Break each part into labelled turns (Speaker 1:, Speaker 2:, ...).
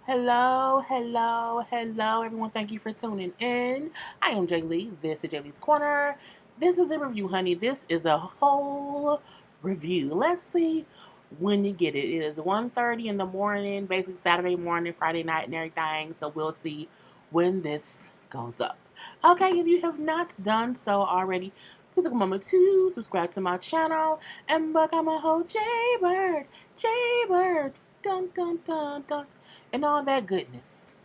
Speaker 1: Hello, everyone. Thank you for tuning in. I am JayLee. This is JLeesCorner. This is a review, honey. This is a whole review. Let's see when you get it. It is 1:30 in the morning, basically Saturday morning, Friday night, and everything. So we'll see when this goes up. Okay, if you have not done so already, please take a moment to subscribe to my channel and become a whole JayBird. JayBird. Dun dun dun dun and all that goodness.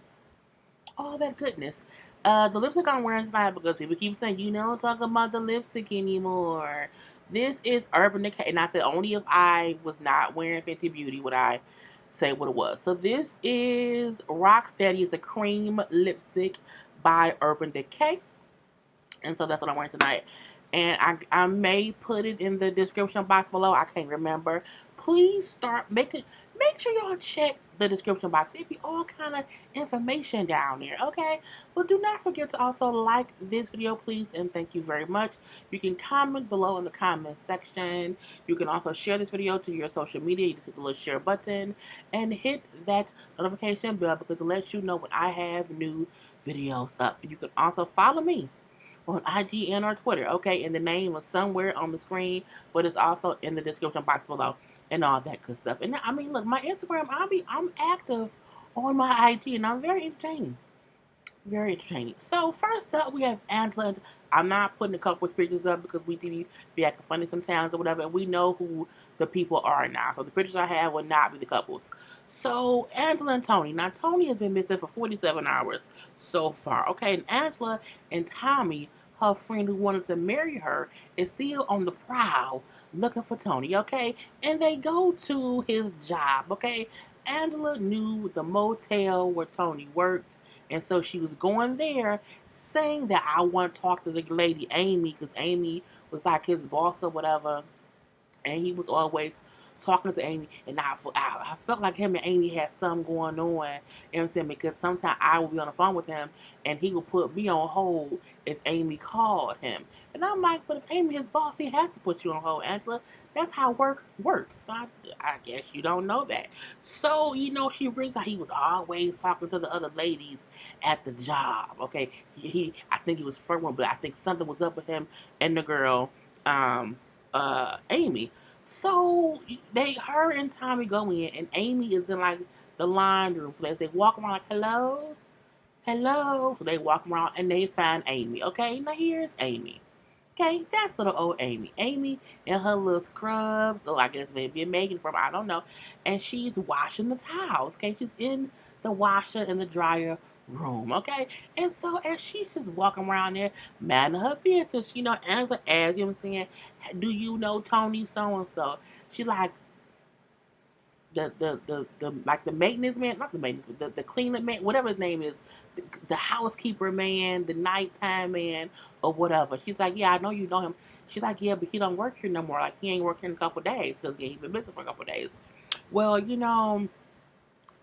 Speaker 1: All that goodness. The lipstick I'm wearing tonight because people keep saying, you don't talk about the lipstick anymore. This is Urban Decay. And I said only if I was not wearing Fenty Beauty would I say what it was. So this is Rocksteady. It's a cream lipstick by Urban Decay. And so that's what I'm wearing tonight. And I may put it in the description box below. I can't remember. Please make sure y'all check the description box. It'll be all kind of information down there, okay? But do not forget to also like this video, please, and thank you very much. You can comment below in the comment section. You can also share this video to your social media. You just hit the little share button and hit that notification bell because it lets you know when I have new videos up. You can also follow me on IG and or Twitter, okay? And the name is somewhere on the screen, but it's also in the description box below and all that good stuff. And I mean, look, my Instagram, I'm active on my IG, and I'm very entertaining. Very entertaining. So first up, we have Angela. I'm not putting the couples pictures up because we do be acting funny sometimes or whatever, and we know who the people are now. So the pictures I have will not be the couples. So Angela and Tony. Now Tony has been missing for 47 hours so far. Okay, and Angela and Tommy, her friend who wanted to marry her, is still on the prowl looking for Tony. Okay, and they go to his job. Okay, Angela knew the motel where Tony worked. And so she was going there saying that I want to talk to the lady Amy because Amy was like his boss or whatever. And he was always talking to Amy. And I felt like him and Amy had something going on. You know what I'm saying? Because sometimes I would be on the phone with him and he would put me on hold if Amy called him. And I'm like, but if Amy his boss, he has to put you on hold, Angela. That's how work works. So I guess you don't know that. So, she brings out he was always talking to the other ladies at the job. Okay. I think he was flirting, but I think something was up with him and the girl, Amy. So her and Tommy go in, and Amy is in like the laundry room. So they walk around like, hello, hello. So they walk around and they find Amy. Okay, now here's Amy. Okay, that's little old Amy. Amy in her little scrubs, or I guess maybe a Megan from, I don't know. And she's washing the towels. Okay, she's in the washer and the dryer room. Okay, and so as she's just walking around there, minding her business, Angela asks, you know what I'm saying, do you know Tony so and so? She like, the like the maintenance man, not the maintenance, but the cleaner man, whatever his name is, the housekeeper man, the nighttime man, or whatever. She's like, yeah, I know you know him. She's like, yeah, but he don't work here no more. Like he ain't working in a couple of days because he's been missing for a couple of days. Well,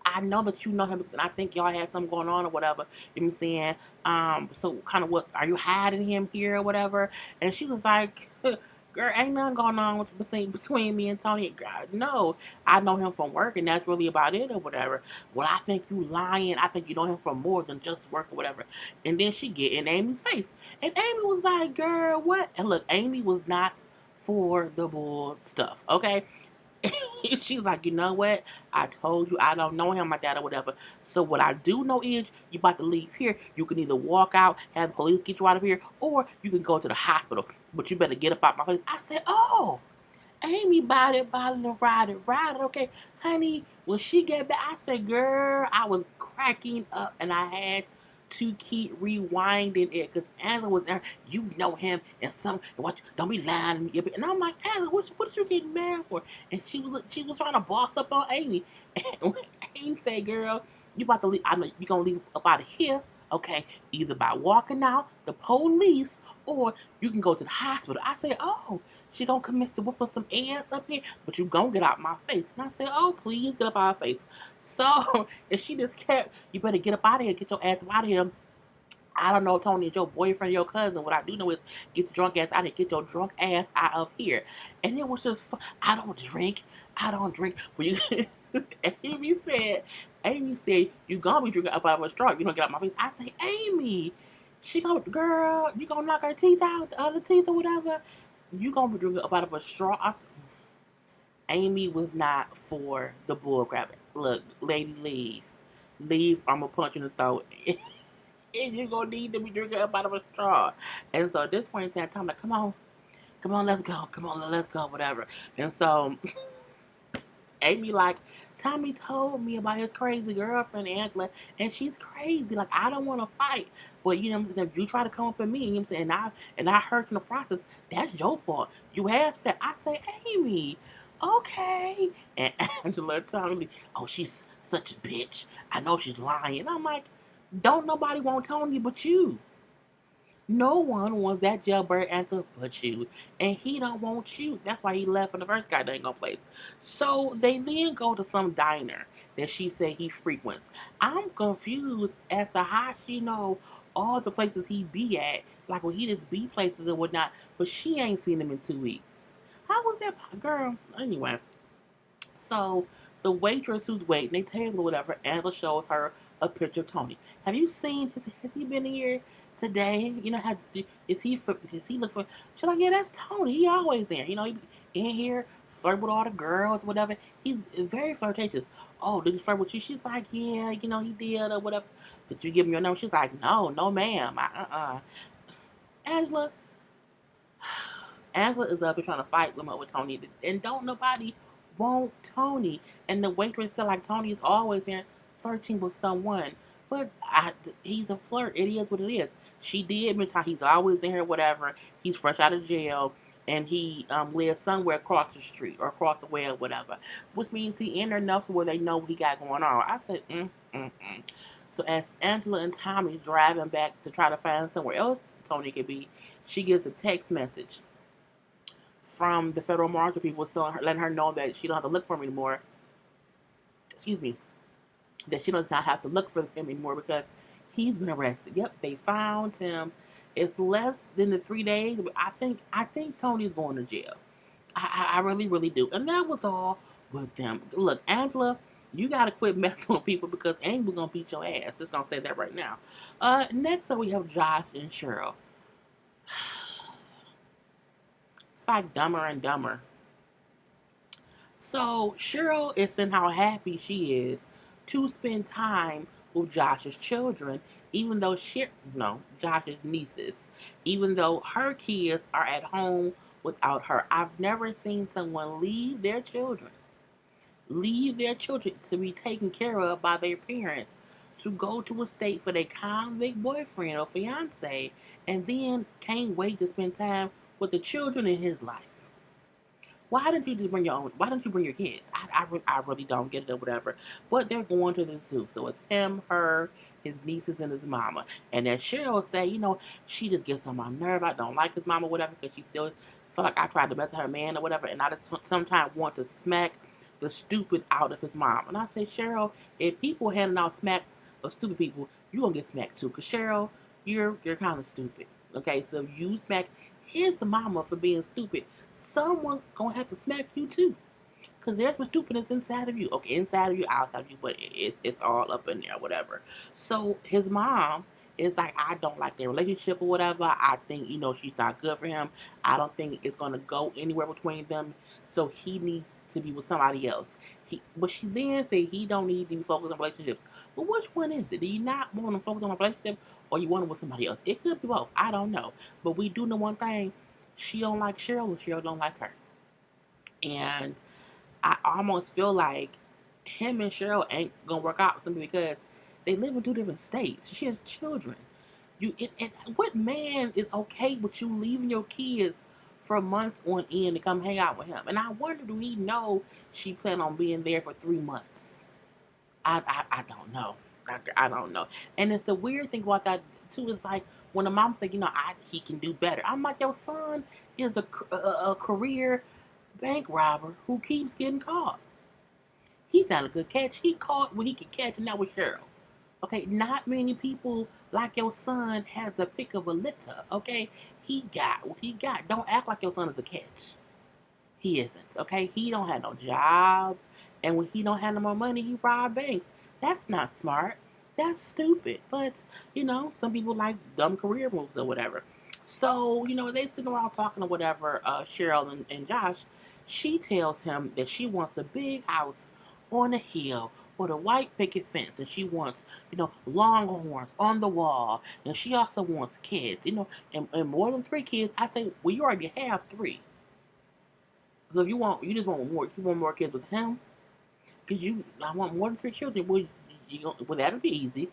Speaker 1: I know that you know him because I think y'all had something going on or whatever. You know what I'm saying? So kind of what, are you hiding him here or whatever? And she was like, girl, ain't nothing going on between me and Tony. God, no, I know him from work and that's really about it or whatever. Well, I think you lying. I think you know him from more than just work or whatever. And then she get in Amy's face. And Amy was like, girl, what? And look, Amy was not for the bull stuff, okay? She's like, you know what? I told you I don't know him like that or whatever. So what I do know is you about to leave here. You can either walk out, have the police get you out of here, or you can go to the hospital. But you better get up out my face. I said, oh, Amy body, ride it. Okay, honey, when she get back, I said, girl, I was cracking up and I had to keep rewinding it because Angela was there. You know him and don't be lying to me. And I'm like, Angela, what you getting mad for? And she was trying to boss up on Amy. And Amy said, girl, you about to leave. I know you gonna leave up out of here. Okay, either by walking out, the police, or you can go to the hospital. I said, oh, she gonna commence to whoop us some ass up here, but you gonna get out my face. And I said, oh, please get up out of face. So, if she just kept, you better get up out of here, get your ass out of here. I don't know if Tony is your boyfriend or your cousin. What I do know is get your drunk ass out of here. Get your drunk ass out of here. And it was just fun. I don't drink. But Amy said, you gonna be drinking up out of a straw. You don't get out my face. I say, Amy, she gonna, girl, you gonna knock her teeth out, the other teeth or whatever. You gonna be drinking up out of a straw. Amy was not for the bull grabbing. Look, lady, leave. Leave, I'm gonna punch you in the throat. And you're gonna need to be drinking up out of a straw. And so at this point in time, I'm like, come on, let's go. Come on, let's go, whatever. And so Amy, like, Tommy told me about his crazy girlfriend, Angela, and she's crazy. Like, I don't want to fight. But, you know what I'm saying? If you try to come up at me, you know what I'm saying, and I hurt in the process, that's your fault. You asked that. I say, Amy, okay. And Angela told me, oh, she's such a bitch. I know she's lying. I'm like, don't nobody want Tony but you. No one wants that jailbird answer but you. And he don't want you. That's why he left in the first goddamn place. So they then go to some diner that she said he frequents. I'm confused as to how she know all the places he be at. Like when he just be places and whatnot. But she ain't seen him in 2 weeks. How was that, girl? Anyway. So the waitress who's waiting, they table or whatever, Angela shows her a picture of Tony. Have you seen? Has he been here today? You know, is he look for? She's like, yeah, that's Tony. He always there. You know, he in here flirt with all the girls, whatever. He's very flirtatious. Oh, did he flirt with you? She's like, yeah, you know, he did or whatever. Did you give him your number? She's like, no, ma'am. Angela, Angela is up here trying to fight with Tony, and don't nobody want Tony. And the waitress said like Tony is always here flirting with someone. But he's a flirt. It is what it is. She did mention he's always in here, whatever. He's fresh out of jail, and he lives somewhere across the street or across the way or whatever. Which means he in there enough where they know what he got going on. I said, So as Angela and Tommy driving back to try to find somewhere else Tony could be, she gets a text message from the federal marshal people letting her know that she don't have to look for him anymore. Excuse me. That she does not have to look for him anymore because he's been arrested. Yep, they found him. It's less than the 3 days. I think Tony's going to jail. I really, really do. And that was all with them. Look, Angela, you gotta quit messing with people because Amber's gonna beat your ass. Just gonna say that right now. Next up we have Josh and Cheryl. It's like Dumber and Dumber. So Cheryl is saying how happy she is to spend time with Josh's children, even though Josh's nieces, even though her kids are at home without her. I've never seen someone leave their children to be taken care of by their parents, to go to a state for their convict boyfriend or fiance, and then can't wait to spend time with the children in his life. Why don't you just bring your own? Why don't you bring your kids? I really don't get it or whatever. But they're going to the zoo. So it's him, her, his nieces, and his mama. And then Cheryl say, she just gets on my nerve. I don't like his mama or whatever because she still feel like I tried to mess with her man or whatever. And I just sometimes want to smack the stupid out of his mom. And I say, Cheryl, if people handing out smacks of stupid people, you're going to get smacked too. Because Cheryl, you're kind of stupid. Okay, so you smack his mama for being stupid, someone gonna have to smack you too. Because there's some stupidness inside of you. Okay, inside of you, outside of you, but it's all up in there, whatever. So his mom is like, I don't like their relationship or whatever. I think, she's not good for him. I don't think it's gonna go anywhere between them. So he needs to be with somebody else. But she then said he don't need to be focused on relationships. But which one is it? Do you not want to focus on a relationship or you want to with somebody else? It could be both. I don't know. But we do know one thing. She don't like Cheryl and Cheryl don't like her. And I almost feel like him and Cheryl ain't going to work out simply because they live in 2 different states. She has children. What man is okay with you leaving your kids for months on end to come hang out with him? And I wonder, do he know she planned on being there for 3 months? I don't know. I don't know. And it's the weird thing about that too is like when the mom said, he can do better. I'm like, your son is a career bank robber who keeps getting caught. He's not a good catch. He caught what he could catch, and that was Cheryl. Okay, not many people like your son has the pick of a litter. Okay, he got what he got. Don't act like your son is a catch. He isn't, okay? He don't have no job, and when he don't have no more money, he rob banks. That's not smart. That's stupid. But, some people like dumb career moves or whatever. So, they sitting around talking or whatever, Cheryl and Josh. She tells him that she wants a big house on a hill with a white picket fence, and she wants, longhorns on the wall, and she also wants kids, and more than 3 kids. I say, well, you already have 3. So if you just want more, you want more kids with him, because I want more than 3 children. Well, that'll be easy.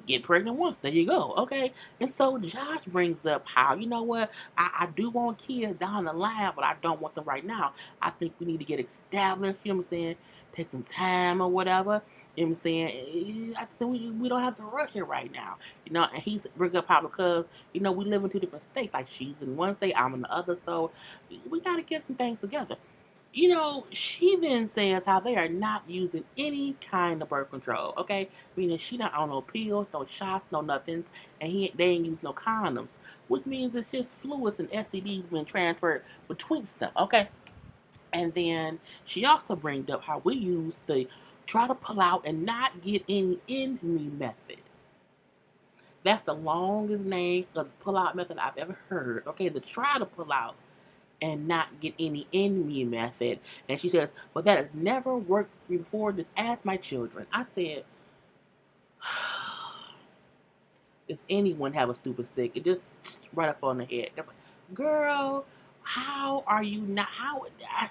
Speaker 1: Get pregnant once. There you go. Okay. And so Josh brings up how, you know what, I do want kids down the line, but I don't want them right now. I think we need to get established, you know what I'm saying? Take some time or whatever. You know what I'm saying? I said we don't have to rush it right now. And he's bring up how because, we live in 2 different states. Like she's in one state, I'm in the other, so we gotta get some things together. She then says how they are not using any kind of birth control, okay? Meaning she not on no pills, no shots, no nothings, and they ain't use no condoms, which means it's just fluids and STDs being transferred between stuff, okay? And then she also brings up how we use the try to pull out and not get any in me method. That's the longest name of the pull out method I've ever heard, okay? The try to pull out and not get any in me method. And she says, well, that has never worked for me before. Just ask my children. I said, does anyone have a stupid stick? It just right up on the head. Like, girl, how are you not? I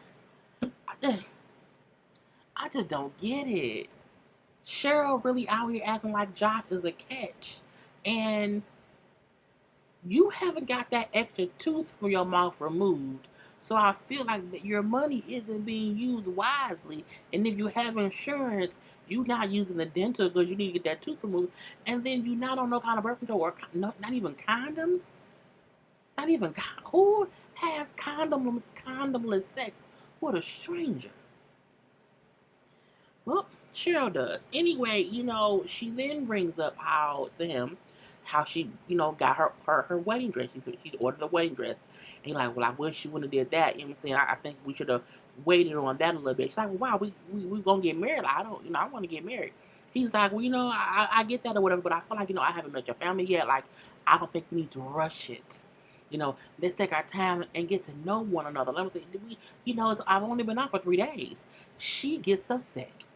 Speaker 1: just don't get it. Cheryl really out here acting like Josh is a catch. And you haven't got that extra tooth from your mouth removed. So I feel like that your money isn't being used wisely. And if you have insurance, you're not using the dental because you need to get that tooth removed. And then you're not on no kind of birth control or not even condoms. Not even, who has condomless sex with a stranger? Well, Cheryl does. Anyway, she then brings up how she, got her wedding dress. She ordered a wedding dress. And he's like, well, I wish she wouldn't have did that. You know what I'm saying? I think we should have waited on that a little bit. She's like, well, wow, we going to get married. I don't, I want to get married. He's like, well, I get that or whatever, but I feel like, I haven't met your family yet. Like, I don't think we need to rush it. Let's take our time and get to know one another. Let me say, I've only been out for 3 days. She gets upset.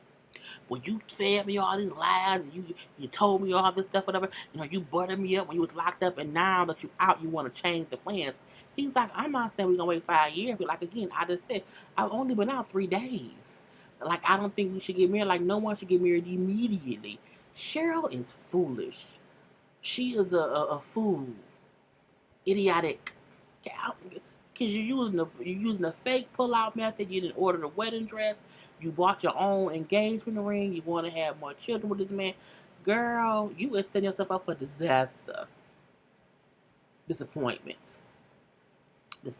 Speaker 1: Well, you fed me all these lies, and you told me all this stuff, whatever. You buttered me up when you was locked up, and now that you out, you want to change the plans. He's like, I'm not saying we're gonna wait 5 years, but like again, I just said I've only been out 3 days. Like I don't think we should get married. Like no one should get married immediately. Cheryl is foolish. She is a fool, idiotic. Because you're using a fake pull-out method. You didn't order the wedding dress. You bought your own engagement ring. You want to have more children with this man. Girl, you are setting yourself up for disaster. Disappointment. This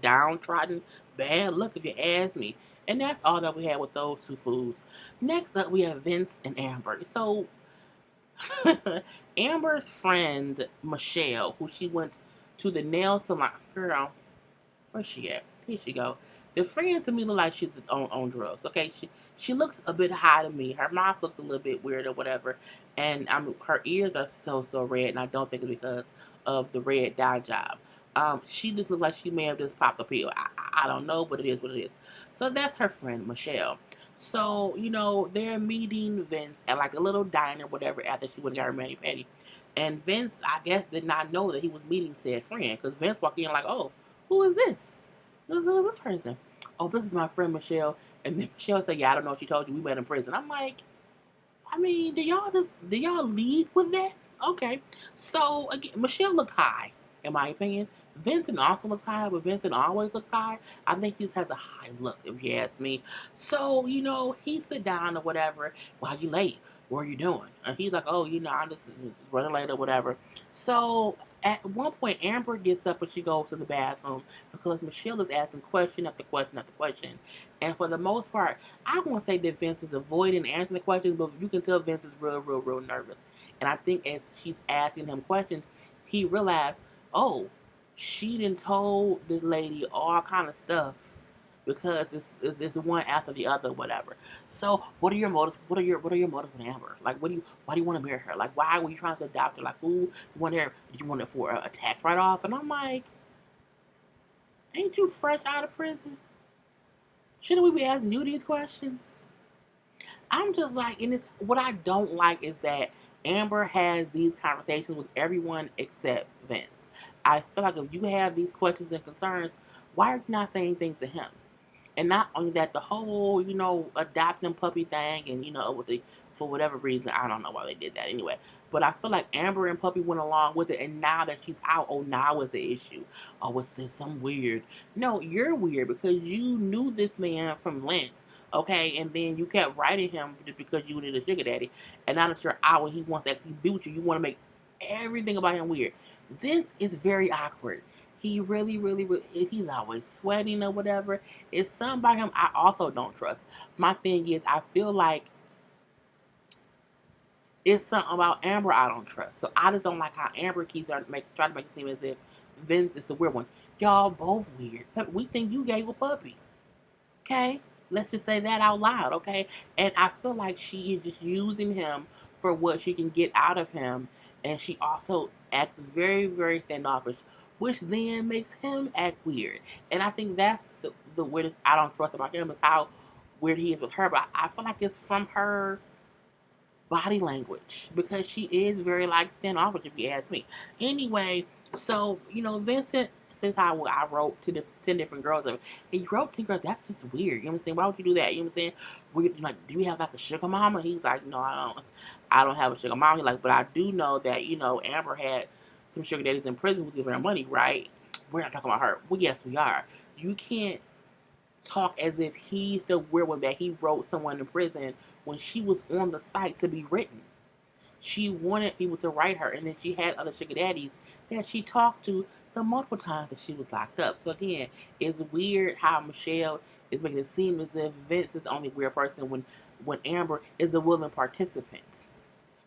Speaker 1: downtrodden, bad luck if you ask me. And that's all that we had with those 2 fools. Next up, we have Vince and Amber. So, Amber's friend, Michelle, who she went to the nail salon. Girl, where's she at? Here she go. The friend to me look like she's on drugs. Okay, she looks a bit high to me. Her mouth looks a little bit weird or whatever, and her ears are so red, and I don't think it's because of the red dye job. She just looks like she may have just popped a pill. I don't know, but it is what it is. So that's her friend Michelle. So they're meeting Vince at like a little diner, whatever, after she went and got her mani pedi, and Vince I guess did not know that he was meeting said friend because Vince walked in like, oh. Who is this? Who is this person? Oh, this is my friend Michelle. And then Michelle said, yeah, I don't know what she told you. We met in prison. I'm like, I mean, do y'all lead with that? Okay. So, again, Michelle looked high, in my opinion. Vincent also looks high, but Vincent always looks high. I think he just has a high look, if you ask me. So, he sit down or whatever. Why you late? What are you doing? And he's like, oh, I'm just running late or whatever. So, at one point, Amber gets up and she goes to the bathroom because Michelle is asking question after question after question. And for the most part, I won't say that Vince is avoiding answering the questions, but you can tell Vince is real nervous. And I think as she's asking him questions, he realized, oh, she done told this lady all kind of stuff because it's one after the other, whatever. So, what are your motives? What are your motives with Amber? Like, why do you want to marry her? Like, why were you trying to adopt her? Like, who you want her? Did you want it for a tax write off? And I'm like, ain't you fresh out of prison? Shouldn't we be asking you these questions? I'm just like, and it's what I don't like is that Amber has these conversations with everyone except Vince. I feel like if you have these questions and concerns, why are you not saying things to him? And not only that, the whole, adopting puppy thing, and with the for whatever reason, I don't know why they did that anyway. But I feel like Amber and Puppy went along with it, and now that she's out, oh, now it's an issue. Oh, it's this some weird. No, you're weird because you knew this man from Lent, okay, and then you kept writing him just because you needed a sugar daddy, and now that you're out and he wants to actually be with you, you want to make everything about him weird. This is very awkward. He really, really, really, he's always sweating or whatever. It's something about him I also don't trust. My thing is, I feel like it's something about Amber I don't trust. So I just don't like how Amber keeps trying to make it seem as if Vince is the weird one. Y'all both weird. We think you gave a puppy. Okay? Let's just say that out loud, okay? And I feel like she is just using him for what she can get out of him. And she also acts very, very standoffish, which then makes him act weird. And I think that's the weirdest I don't trust about him is how weird he is with her. But I feel like it's from her body language because she is very like standoffish, if you ask me. Anyway, so Vincent says how I wrote to 10 different girls. And he wrote 10 girls. That's just weird. You know what I'm saying? Why would you do that? You know what I'm saying? Like, do you have like a sugar mama? He's like, no, I don't. I don't have a sugar mama. He's like, but I do know that Amber had some sugar daddies in prison who's giving her money, right? We're not talking about her. Well, yes, we are. You can't talk as if he's the weird one that he wrote someone in prison when she was on the site to be written. She wanted people to write her, and then she had other sugar daddies that she talked to the multiple times that she was locked up. So again, it's weird how Michelle is making it seem as if Vince is the only weird person when Amber is a willing participant.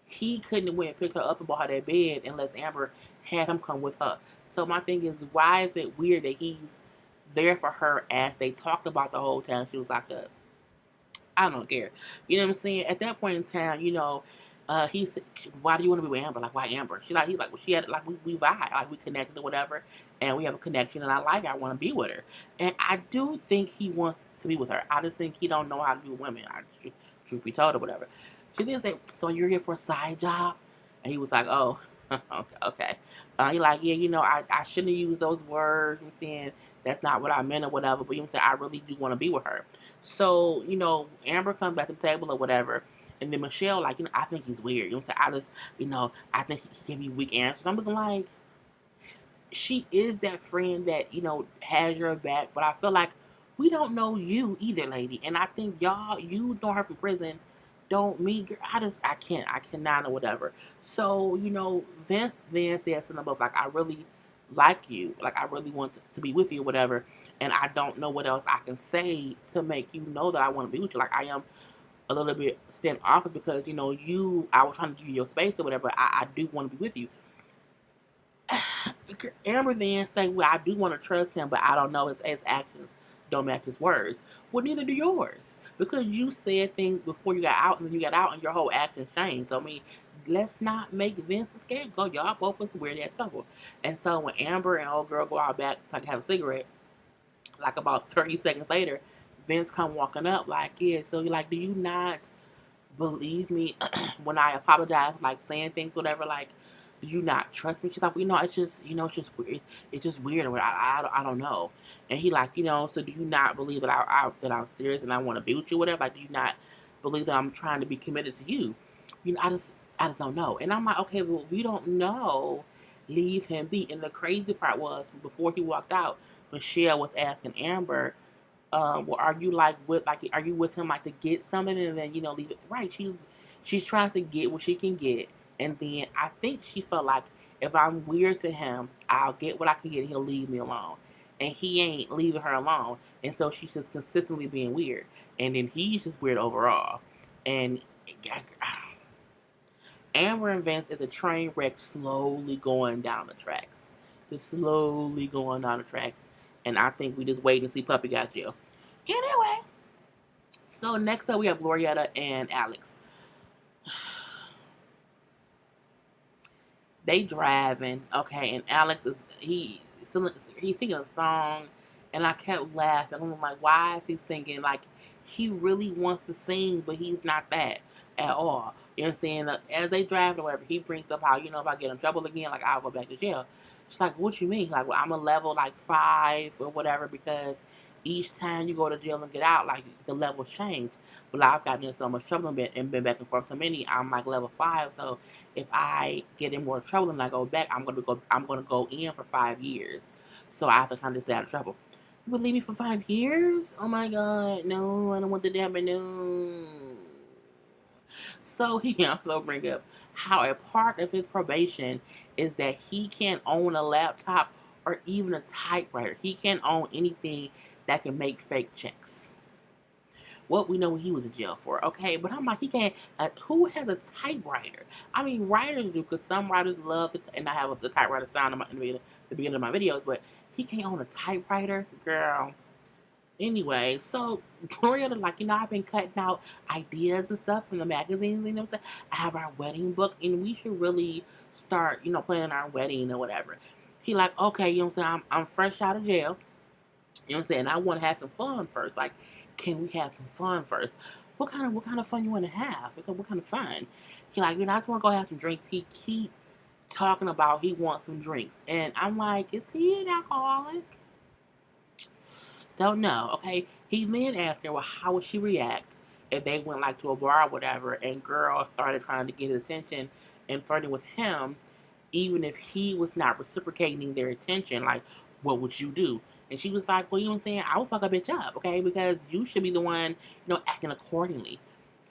Speaker 1: He couldn't have went and picked her up and brought her that bed unless Amber had him come with her. So my thing is, why is it weird that he's there for her as they talked about the whole time she was locked up? I don't care. You know what I'm saying? At that point in time, he said, why do you want to be with Amber? Like, why Amber? He's like, well, she had, like, we vibe, like, we connected or whatever, and we have a connection, and I like her, I want to be with her. And I do think he wants to be with her. I just think he don't know how to be with women, truth be told or whatever. She did say, so you're here for a side job? And he was like, oh, okay. He like, yeah, I shouldn't have used those words. I'm saying that's not what I meant or whatever. But I really do want to be with her. So, Amber comes back to the table or whatever. And then Michelle, like, I think he's weird. I just, I think he gave me weak answers. I'm looking like, she is that friend that, has your back. But I feel like we don't know you either, lady. And I think you know her from prison. Don't me, girl. I cannot or whatever. So, Vince then says to them both, like, I really like you. Like, I really want to be with you or whatever. And I don't know what else I can say to make you know that I want to be with you. Like, I am a little bit standoffish because, I was trying to give you your space or whatever. I do want to be with you. Amber then saying, well, I do want to trust him, but I don't know his actions don't match his words. Well, neither do yours. Because you said things before you got out, and then you got out, and your whole actions changed. So, let's not make Vince a scapegoat. Y'all both was a weird-ass couple. And so, when Amber and old girl go out back to have a cigarette, like about 30 seconds later, Vince come walking up like, yeah, so you're like, do you not believe me when I apologize, like saying things, whatever, like, do you not trust me? She's like, well, it's just, it's just weird. It's just weird. I don't know. And he like, so do you not believe that that I'm serious and I want to be with you, whatever? Like, do you not believe that I'm trying to be committed to you? I just don't know. And I'm like, okay, well, if you don't know, leave him be. And the crazy part was, before he walked out, Michelle was asking Amber, well, are you are you with him like to get something and then leave it? Right? She's trying to get what she can get. And then I think she felt like if I'm weird to him, I'll get what I can get and he'll leave me alone. And he ain't leaving her alone. And so she's just consistently being weird. And then he's just weird overall. And Amber and Vince is a train wreck slowly going down the tracks. Just slowly going down the tracks. And I think we just wait and see Puppy got you. Anyway, so next up we have Glorietta and Alex. They driving, okay, and Alex is he's singing a song, and I kept laughing. I'm like, why is he singing? Like, he really wants to sing, but he's not that at all. You know what I'm saying? As they drive or whatever, he brings up how, if I get in trouble again, like, I'll go back to jail. She's like, what you mean? Like, well, I'm a level like 5 or whatever, because each time you go to jail and get out, like, the levels change. But I've gotten in so much trouble and been back and forth so many. I'm like level 5, so if I get in more trouble and I go back, I'm gonna go in for 5 years. So I have to kind of stay out of trouble. You would leave me for 5 years? Oh my god, no, I don't want that to happen. No. So he also bring up how a part of his probation is that he can't own a laptop or even a typewriter. He can't own anything that can make fake checks. What we know what he was in jail for, okay? But I'm like, he can't. Who has a typewriter? I mean, writers do, because some writers love and I have the typewriter sound in the beginning of my videos, but he can't own a typewriter, girl. Anyway, so Glorietta, like, I've been cutting out ideas and stuff from the magazines, you know what I'm saying? I have our wedding book, and we should really start, planning our wedding or whatever. He like, okay, you know what I'm saying? I'm fresh out of jail. You know what I'm saying? I want to have some fun first. Like, can we have some fun first? What kind of fun you want to have? What kind of fun? He like, I just want to go have some drinks. He keep talking about he wants some drinks. And I'm like, is he an alcoholic? Don't know, okay? He then asked her, well, how would she react if they went, like, to a bar or whatever, and girl started trying to get his attention and flirting with him, even if he was not reciprocating their attention. Like, what would you do? And she was like, well, you know what I'm saying? I would fuck a bitch up, okay? Because you should be the one, acting accordingly.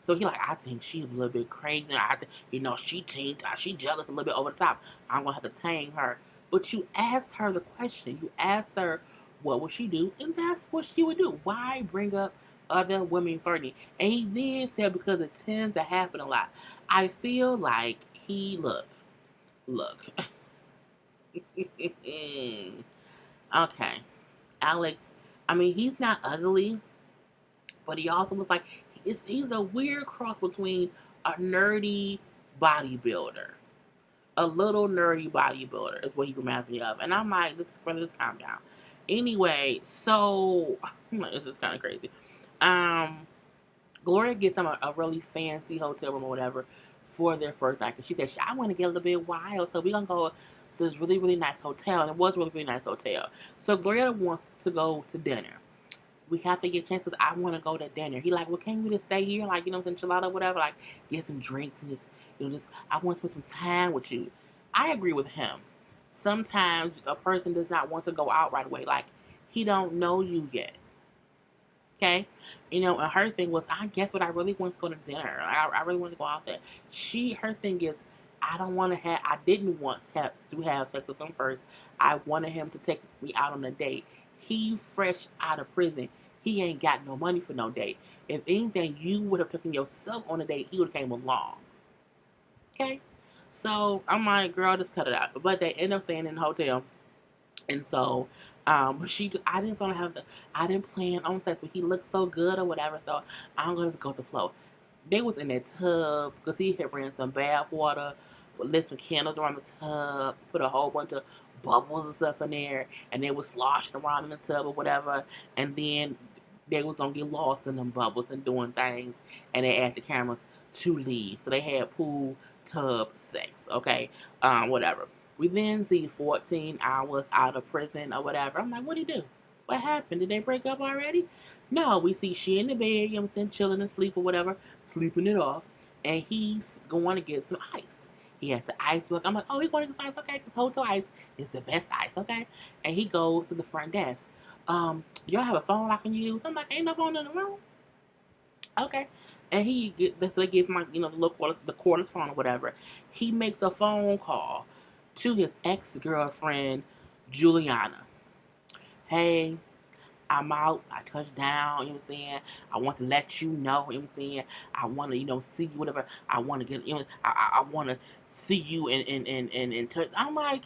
Speaker 1: So he like, I think she's a little bit crazy. I think, she jealous a little bit over the top. I'm going to have to tame her. But you asked her the question. You asked her, what would she do? And that's what she would do. Why bring up other women flirting? And he then said, because it tends to happen a lot. I feel like look. Okay. Alex, I mean, he's not ugly, but he also looks like he's a weird cross between a nerdy bodybuilder. A little nerdy bodybuilder is what he reminds me of. And I'm like, let's calm down. Anyway, so this is kind of crazy. Gloria gets them a really fancy hotel room or whatever for their first night. And she said, I want to get a little bit wild, so we're going to go to this really, really nice hotel. And it was a really, really nice hotel. So Gloria wants to go to dinner. We have to get chances. I want to go to dinner. He like, well, can we just stay here? Like, enchilada or whatever. Like, get some drinks and just, I want to spend some time with you. I agree with him. Sometimes a person does not want to go out right away. Like, he don't know you yet. Okay? And her thing was, I guess what I really want to go to dinner. I really want to go out there. Her thing is, I didn't want to have sex with him first. I wanted him to take me out on a date. He's fresh out of prison. He ain't got no money for no date. If anything, you would have taken yourself on a date. He would have came along. Okay? So, I'm like, girl, just cut it out. But they end up staying in the hotel. And so, I didn't plan on sex, but he looked so good or whatever. So, I'm going to just go with the flow. They was in that tub, because he had ran some bath water, lit some candles around the tub, put a whole bunch of bubbles and stuff in there, and they was sloshing around in the tub or whatever, and then they was gonna get lost in them bubbles and doing things, and they asked the cameras to leave. So they had pool, tub, sex, okay? Whatever. We then see 14 hours out of prison or whatever. I'm like, what'd he do? What happened? Did they break up already? No, we see she in the bed, you know what I'm saying, chilling and sleep or whatever, sleeping it off, and he's going to get some ice. He has the ice book. I'm like, oh, he's going to get some ice, okay, because Hotel Ice is the best ice, okay? And he goes to the front desk. Y'all have a phone I can use? I'm like, ain't no phone in the room. Okay. And they give him, like, the cordless phone or whatever. He makes a phone call to his ex-girlfriend, Juliana. Hey, I'm out. I touched down. You know what I'm saying? I want to let you know. You know what I'm saying? I want to, see you, whatever. I want to get, I want to see you and touch. I'm like,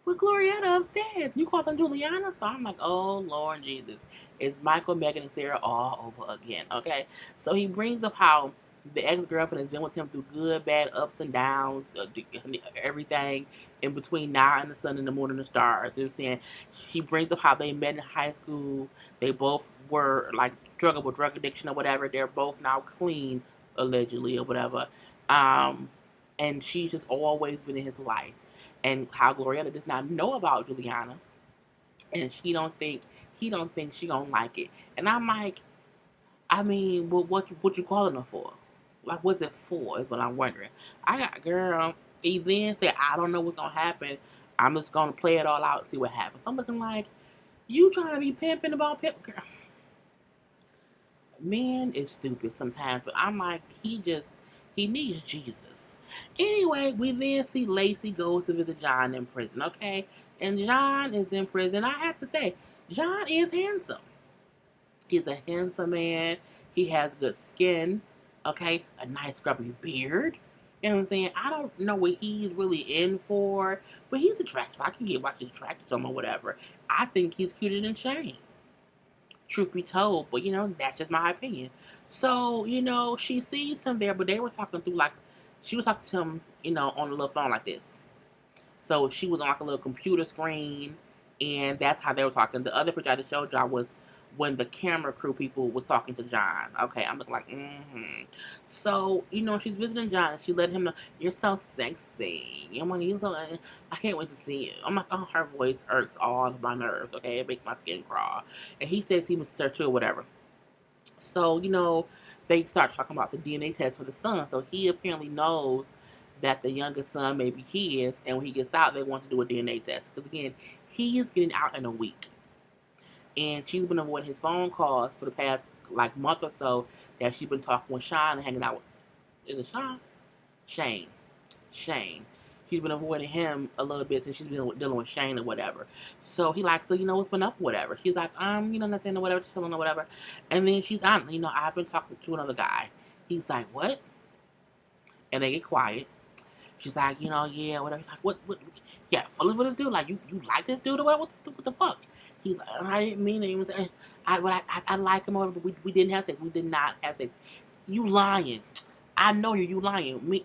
Speaker 1: But Glorietta upstairs. You call them Juliana, so I'm like, oh Lord Jesus, it's Michael, Megan, and Sarah all over again. Okay, so he brings up how the ex-girlfriend has been with him through good, bad, ups and downs, everything in between now and the sun and the moon and the stars. You know what I'm saying? He brings up how they met in high school. They both were like struggled with drug addiction or whatever. They're both now clean, allegedly, or whatever. Um, and she's just always been in his life, and how Glorietta does not know about Juliana, and he don't think she gonna like it. And I'm like, I mean, what you calling her for? Like, what's it for? Is what I'm wondering. I got girl. He then said, I don't know what's gonna happen. I'm just gonna play it all out and see what happens. I'm looking like, you trying to be pimping about pimp, girl. Man is stupid sometimes, but I'm like, he needs Jesus. Anyway, we then see Lacey goes to visit John in prison, okay? And John is in prison. I have to say, John is handsome. He's a handsome man. He has good skin, okay? A nice scrubbly beard. You know what I'm saying? I don't know what he's really in for, but he's attractive. I can get why she's attracted to him or whatever. I think he's cuter than Shane, truth be told, but that's just my opinion. So, she sees him there, but they were talking through like, she was talking to him, on a little phone like this. So she was on like a little computer screen, and that's how they were talking. The other picture I just showed y'all was when the camera crew people was talking to John. Okay, I'm looking like, So, she's visiting John, and she let him know, you're so sexy. I'm like, I can't wait to see you. I'm like, oh, her voice irks all of my nerves, okay? It makes my skin crawl. And he says he was there too, or whatever. So, they start talking about the DNA test for the son. So he apparently knows that the youngest son may be his, and when he gets out, they want to do a DNA test. Because again, he is getting out in a week. And she's been avoiding his phone calls for the past like month or so, that she's been talking with Sean and hanging out with, is it Sean? Shane. She's been avoiding him a little bit since she's been dealing with Shane or whatever. So he like, so what's been up or whatever. She's like, nothing or whatever, chilling or whatever. And then she's on, I've been talking to another guy. He's like, what? And they get quiet. She's like, yeah, whatever. Like, what? Yeah, fully for this dude. Like, you like this dude or what? What the fuck? He's like, I didn't mean it. I like him, but we didn't have sex. We did not have sex. You lying. I know you. You lying.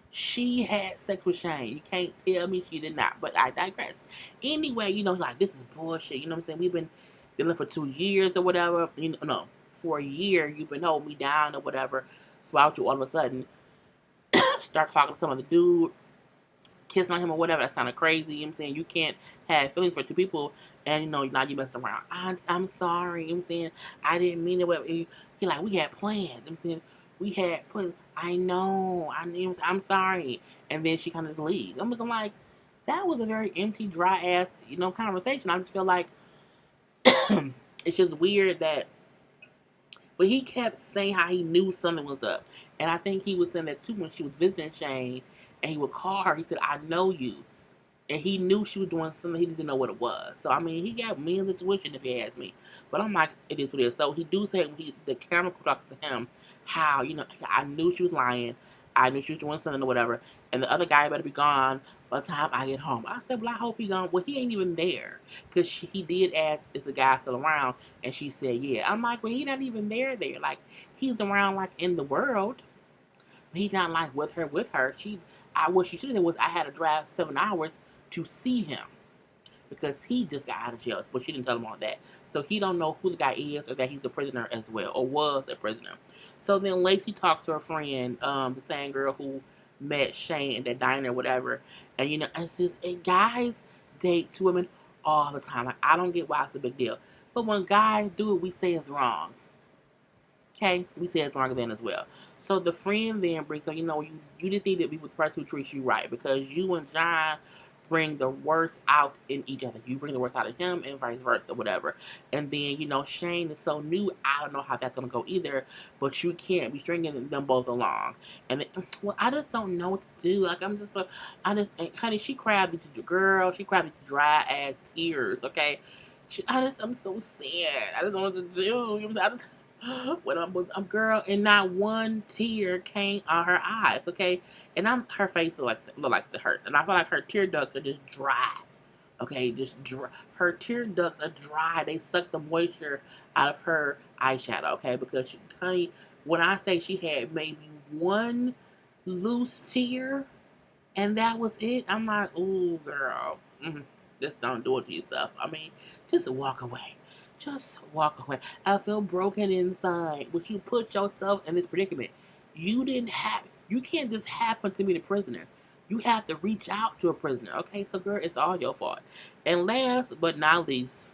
Speaker 1: She had sex with Shane. You can't tell me she did not. But I digress. Anyway, like, this is bullshit. You know what I'm saying? We've been dealing for 2 years or whatever. No, for a year you've been holding me down or whatever. So why would you all of a sudden start talking to some other dude, kissing on him or whatever? That's kind of crazy. You know what I'm saying? You can't have feelings for two people, and now you messing around. I'm sorry. You know what I'm saying? I didn't mean it. Whatever. He like, we had plans. You know what I'm saying? We had plans. I know. I'm sorry. And then she kind of just leaves. I'm looking like, that was a very empty, dry ass, conversation. I just feel like it's just weird that. But he kept saying how he knew something was up. And I think he was saying that too when she was visiting Shane. And he would call her. He said, I know you. And he knew she was doing something. He didn't know what it was. So, I mean, he got millions of tuition if he asked me. But I'm like, it is what it is. So, he do say when the camera talked to him how, I knew she was lying. I knew she was doing something or whatever. And the other guy better be gone by the time I get home. I said, well, I hope he's gone. Well, he ain't even there. Because he did ask, is the guy still around? And she said, yeah. I'm like, well, he not even there. Like, he's around, like, in the world. But he's not, like, with her. What she should have done was I had to drive 7 hours to see him. Because he just got out of jail. But she didn't tell him all that. So he don't know who the guy is or that he's a prisoner as well. Or was a prisoner. So then Lacey talks to her friend, the same girl who met Shane at that diner or whatever. And, it's just, guys date two women all the time. Like, I don't get why it's a big deal. But when guys do it, we say it's wrong. Okay? We say it's wrong then as well. So the friend then brings up, you just need to be with the person who treats you right. Because you and John bring the worst out in each other. You bring the worst out of him and vice versa, whatever. And then, Shane is so new, I don't know how that's going to go either, but you can't be stringing them both along. And then, well, I just don't know what to do. Like, honey, she cried with the girl, she cried with dry ass tears, okay? I'm so sad. I don't know what to do. when girl, and not one tear came on her eyes. Okay, and her face look like the hurt, and I feel like her tear ducts are just dry. Okay, just dry. Her tear ducts are dry. They suck the moisture out of her eyeshadow. Okay, because honey, when I say she had maybe one loose tear, and that was it, I'm like, ooh, girl, just don't do it to yourself. I mean, just walk away. Just walk away. I feel broken inside. But you put yourself in this predicament. You can't just happen to be the prisoner. You have to reach out to a prisoner. Okay, so girl, it's all your fault. And last but not least,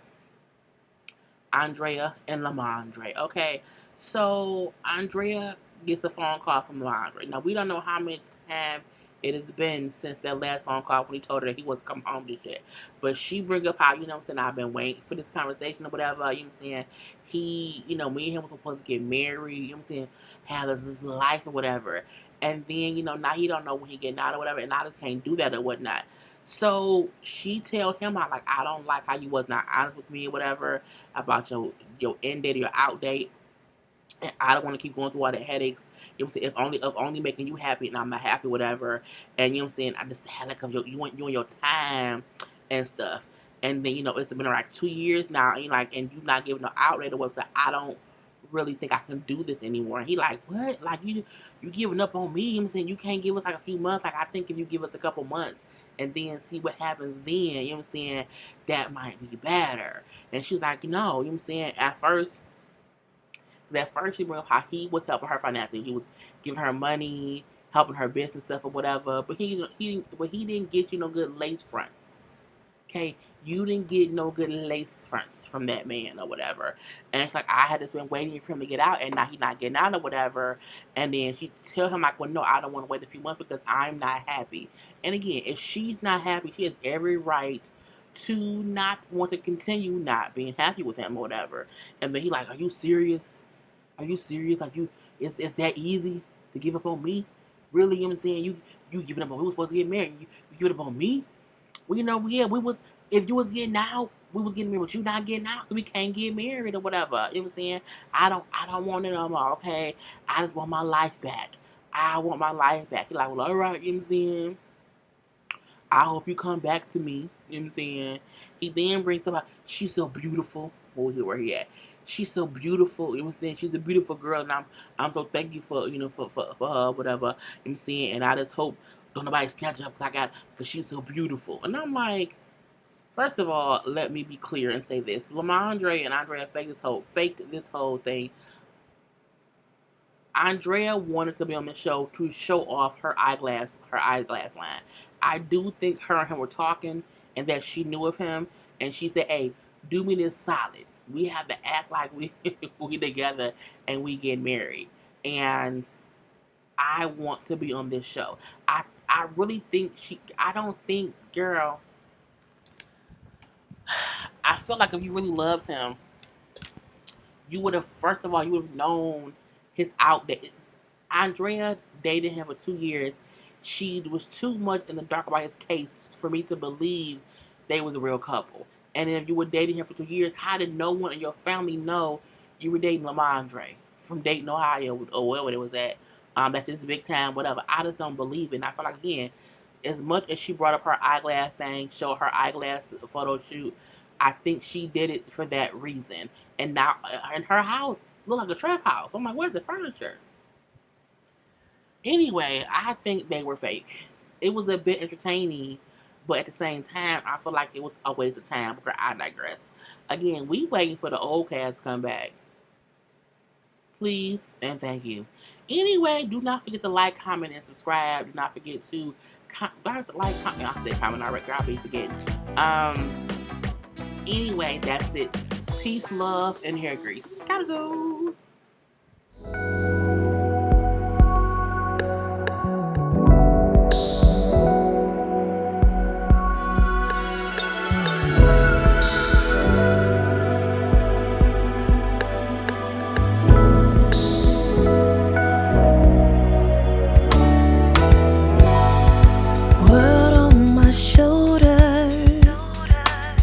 Speaker 1: Andrea and Lamondre. Okay, so Andrea gets a phone call from Lamondre. Now we don't know how much time it has been since that last phone call when he told her that he was coming home this shit. But she bring up how, you know what I'm saying, I've been waiting for this conversation or whatever, you know what I'm saying? He, you know, me and him was supposed to get married, you know what I'm saying, have this life or whatever. And then, you know, now he don't know when he getting out or whatever, and I just can't do that or whatnot. So she tell him, I don't like how you was not honest with me or whatever about your end date or your out date. And I don't want to keep going through all the headaches. You know what I'm saying? If only making you happy and I'm not happy, whatever. And you know what I'm saying? I just had like of you and your time and stuff. And then, you know, it's been like 2 years now, and you're not giving no outlet or whatever. So I don't really think I can do this anymore. And he like, what? Like you giving up on me? You know what I'm saying? You can't give us like a few months. Like I think if you give us a couple months and then see what happens then, you know what I'm saying? That might be better. And she's like, no, you know what I'm saying? At first she brought up how he was helping her financially. He was giving her money, helping her business stuff or whatever. But he didn't get you no good lace fronts. Okay, you didn't get no good lace fronts from that man or whatever. And it's like I had just been waiting for him to get out, and now he's not getting out or whatever. And then she tell him like, well, no, I don't want to wait a few months because I'm not happy. And again, if she's not happy, she has every right to not want to continue not being happy with him or whatever. And then he like, are you serious? Are you serious? Like it's that easy to give up on me? Really? You know what I'm saying? You giving up on me? We were supposed to get married. You giving up on me? Well, you know, yeah, we was. If you was getting out, we was getting married, but you not getting out, so we can't get married or whatever. You know what I'm saying? I don't want it no more. Okay, I just want my life back. I want my life back. He's like, well, all right. You know what I'm saying? I hope you come back to me. You know what I'm saying? He then brings up, she's so beautiful. Oh, where he at? She's so beautiful. You know what I'm saying? She's a beautiful girl, and I'm so thankful for, you know, for her, whatever. You know what I'm saying? And I just hope don't nobody snatch her up because she's so beautiful. And I'm like, first of all, let me be clear and say this: Lamondre and Andrea faked this whole thing. Andrea wanted to be on the show to show off her eyeglass line. I do think her and him were talking, and that she knew of him, and she said, "Hey, do me this solid. We have to act like we together and we get married." And I want to be on this show. I really think I don't think, girl. I feel like if you really loved him, you would have, first of all, you would have known his outdate. Andrea dated him for 2 years. She was too much in the dark about his case for me to believe they was a real couple. And if you were dating him for 2 years, how did no one in your family know you were dating Lamondre from Dayton, Ohio, or wherever it was at? That's just big time, whatever. I just don't believe it. And I feel like, again, as much as she brought up her eyeglass thing, show her eyeglass photo shoot, I think she did it for that reason. And now, in her house, looked like a trap house. I'm like, where's the furniture? Anyway, I think they were fake. It was a bit entertaining, but at the same time, I feel like it was a waste of time. Because I digress. Again, we waiting for the old cast to come back. Please and thank you. Anyway, do not forget to like, comment, and subscribe. Do not forget to like, comment. I said comment already. I'll be forgetting. Anyway, that's it. Peace, love, and hair grease. Gotta go.